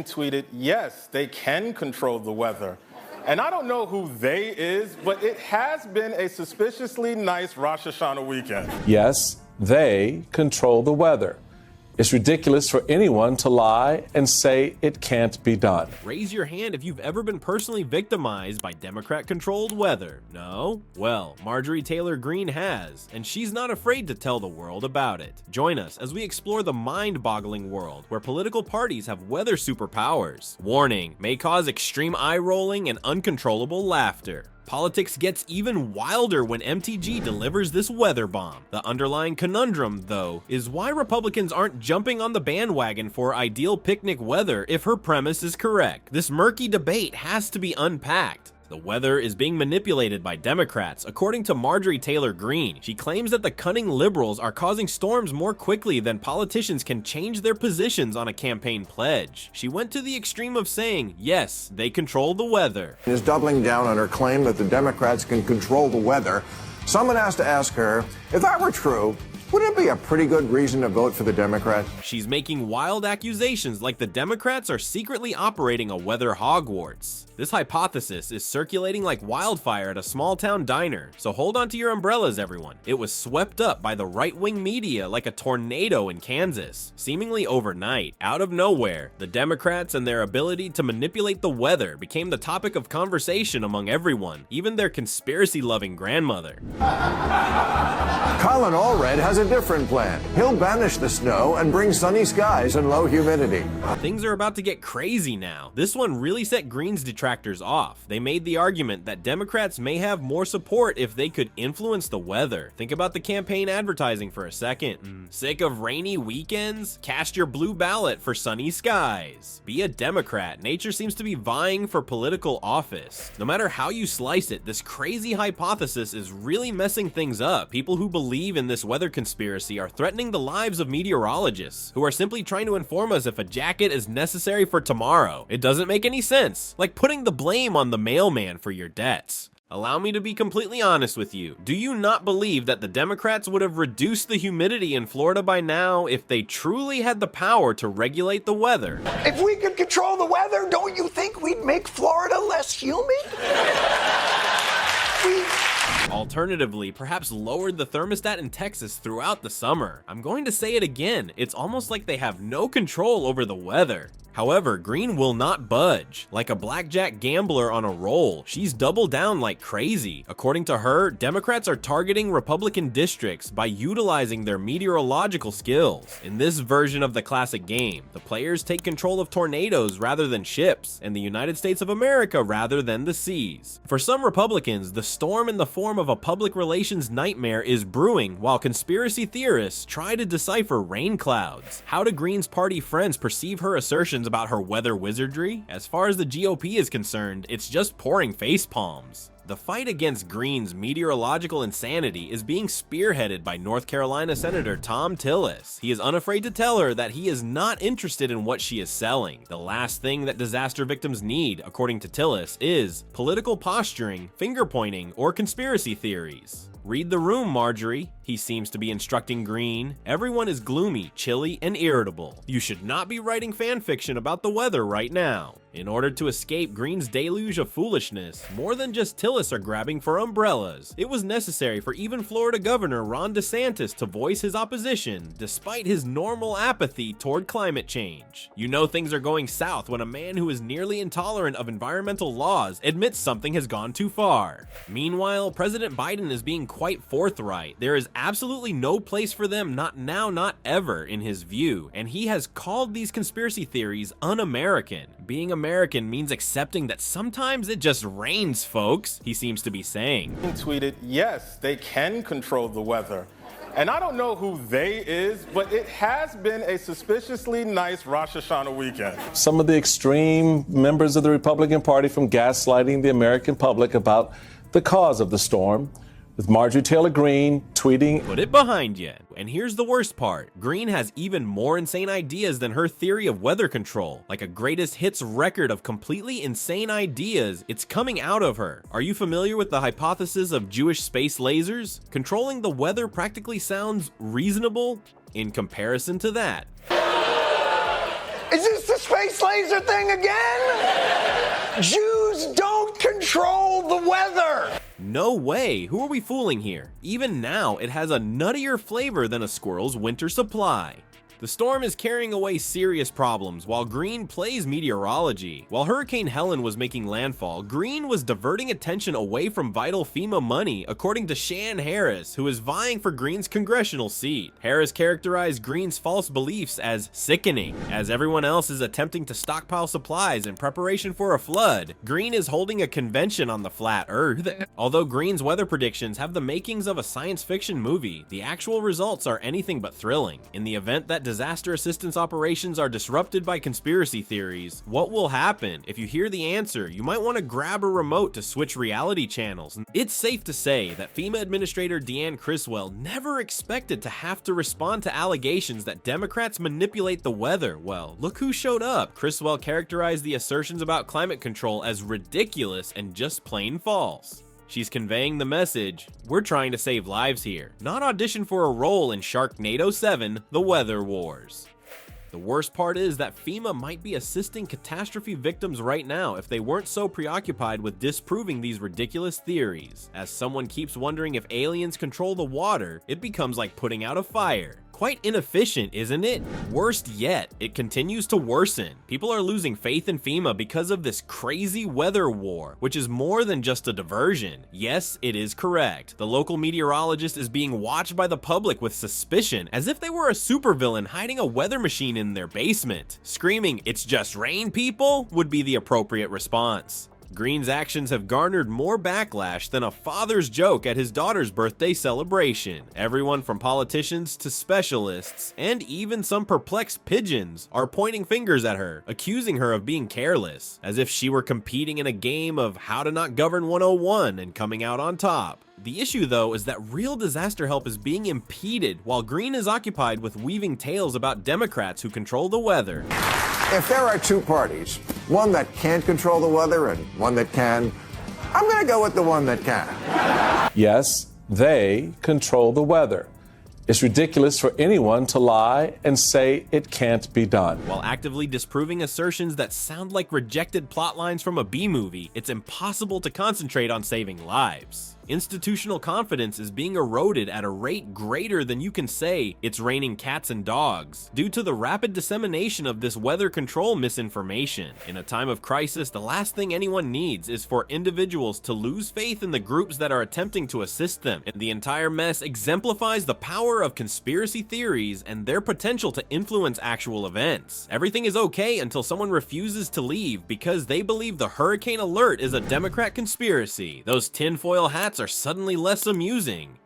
tweeted, yes, they can control the weather. And I don't know who they is, but it has been a suspiciously nice Rosh Hashanah weekend. Yes, they control the weather. It's ridiculous for anyone to lie and say it can't be done. Raise your hand if you've ever been personally victimized by Democrat-controlled weather. No? Well, Marjorie Taylor Greene has, and she's not afraid to tell the world about it. Join us as we explore the mind-boggling world where political parties have weather superpowers. Warning, may cause extreme eye-rolling and uncontrollable laughter. Politics gets even wilder when MTG delivers this weather bomb. The underlying conundrum, though, is why Republicans aren't jumping on the bandwagon for ideal picnic weather if her premise is correct. This murky debate has to be unpacked. The weather is being manipulated by Democrats, according to Marjorie Taylor Greene. She claims that the cunning liberals are causing storms more quickly than politicians can change their positions on a campaign pledge. She went to the extreme of saying, yes, they control the weather. Is doubling down on her claim that the Democrats can control the weather. Someone has to ask her, if that were true, wouldn't it be a pretty good reason to vote for the Democrats? She's making wild accusations like the Democrats are secretly operating a weather Hogwarts. This hypothesis is circulating like wildfire at a small town diner, so hold on to your umbrellas, everyone. It was swept up by the right-wing media like a tornado in Kansas. Seemingly overnight, out of nowhere, the Democrats and their ability to manipulate the weather became the topic of conversation among everyone, even their conspiracy-loving grandmother. Colin Allred has a different plan. He'll banish the snow and bring sunny skies and low humidity. Things are about to get crazy now. This one really set Greene's detractors off. They made the argument that Democrats may have more support if they could influence the weather. Think about the campaign advertising for a second. Sick of rainy weekends? Cast your blue ballot for sunny skies. Be a Democrat. Nature seems to be vying for political office. No matter how you slice it, this crazy hypothesis is really messing things up. People who believe in this weather conspiracy are threatening the lives of meteorologists who are simply trying to inform us if a jacket is necessary for tomorrow. It doesn't make any sense. Like putting the blame on the mailman for your debts. Allow me to be completely honest with you. Do you not believe that the Democrats would have reduced the humidity in Florida by now if they truly had the power to regulate the weather? If we could control the weather, don't you think we'd make Florida less humid? Alternatively, perhaps lowered the thermostat in Texas throughout the summer. I'm going to say it again, it's almost like they have no control over the weather. However, Greene will not budge. Like a blackjack gambler on a roll, she's doubled down like crazy. According to her, Democrats are targeting Republican districts by utilizing their meteorological skills. In this version of the classic game, the players take control of tornadoes rather than ships, and the United States of America rather than the seas. For some Republicans, the storm in the form of a public relations nightmare is brewing, while conspiracy theorists try to decipher rain clouds. How do Greene's party friends perceive her assertions about her weather wizardry? As far as the GOP is concerned, it's just pouring face palms. The fight against Greene's meteorological insanity is being spearheaded by North Carolina Senator Thom Tillis. He is unafraid to tell her that he is not interested in what she is selling. The last thing that disaster victims need, according to Tillis, is political posturing, finger-pointing, or conspiracy theories. Read the room, Marjorie. He seems to be instructing Greene. Everyone is gloomy, chilly, and irritable. You should not be writing fan fiction about the weather right now. In order to escape Greene's deluge of foolishness, more than just Tillis are grabbing for umbrellas. It was necessary for even Florida Governor Ron DeSantis to voice his opposition, despite his normal apathy toward climate change. You know things are going south when a man who is nearly intolerant of environmental laws admits something has gone too far. Meanwhile, President Biden is being quite forthright. There is absolutely no place for them, not now, not ever, in his view, and he has called these conspiracy theories un-American. Being American means accepting that sometimes it just rains, folks, he seems to be saying. He tweeted, yes, they can control the weather. And I don't know who they is, but it has been a suspiciously nice Rosh Hashanah weekend. Some of the extreme members of the Republican Party from gaslighting the American public about the cause of the storm, with Marjorie Taylor Greene tweeting, "Put it behind you." And here's the worst part. Greene has even more insane ideas than her theory of weather control. Like a greatest hits record of completely insane ideas, it's coming out of her. Are you familiar with the hypothesis of Jewish space lasers? Controlling the weather practically sounds reasonable in comparison to that. Is this the space laser thing again? Jews don't control the weather. No way, who are we fooling here? Even now, it has a nuttier flavor than a squirrel's winter supply. The storm is carrying away serious problems while Greene plays meteorology. While Hurricane Helen was making landfall, Greene was diverting attention away from vital FEMA money, according to Shan Harris, who is vying for Greene's congressional seat. Harris characterized Greene's false beliefs as sickening. As everyone else is attempting to stockpile supplies in preparation for a flood, Greene is holding a convention on the flat earth. Although Greene's weather predictions have the makings of a science fiction movie, the actual results are anything but thrilling. In the event that disaster assistance operations are disrupted by conspiracy theories, what will happen? If you hear the answer, you might want to grab a remote to switch reality channels. It's safe to say that FEMA Administrator Deanne Criswell never expected to have to respond to allegations that Democrats manipulate the weather. Well, look who showed up. Criswell characterized the assertions about climate control as ridiculous and just plain false. She's conveying the message, we're trying to save lives here, not audition for a role in Sharknado 7, The Weather Wars. The worst part is that FEMA might be assisting catastrophe victims right now if they weren't so preoccupied with disproving these ridiculous theories. As someone keeps wondering if aliens control the water, it becomes like putting out a fire. Quite inefficient, isn't it? Worst yet, it continues to worsen. People are losing faith in FEMA because of this crazy weather war, which is more than just a diversion. Yes, it is correct. The local meteorologist is being watched by the public with suspicion, as if they were a supervillain hiding a weather machine in their basement. Screaming, "It's just rain, people," would be the appropriate response. Greene's actions have garnered more backlash than a father's joke at his daughter's birthday celebration. Everyone from politicians to specialists, and even some perplexed pigeons, are pointing fingers at her, accusing her of being careless, as if she were competing in a game of How to Not Govern 101 and coming out on top. The issue, though, is that real disaster help is being impeded while Greene is occupied with weaving tales about Democrats who control the weather. If there are two parties, one that can't control the weather and one that can, I'm going to go with the one that can. Yes, they control the weather. It's ridiculous for anyone to lie and say it can't be done. While actively disproving assertions that sound like rejected plot lines from a B-movie, it's impossible to concentrate on saving lives. Institutional confidence is being eroded at a rate greater than you can say it's raining cats and dogs, due to the rapid dissemination of this weather control misinformation. In a time of crisis, the last thing anyone needs is for individuals to lose faith in the groups that are attempting to assist them. And the entire mess exemplifies the power of conspiracy theories and their potential to influence actual events. Everything is okay until someone refuses to leave because they believe the hurricane alert is a Democrat conspiracy. Those tinfoil hats are suddenly less amusing.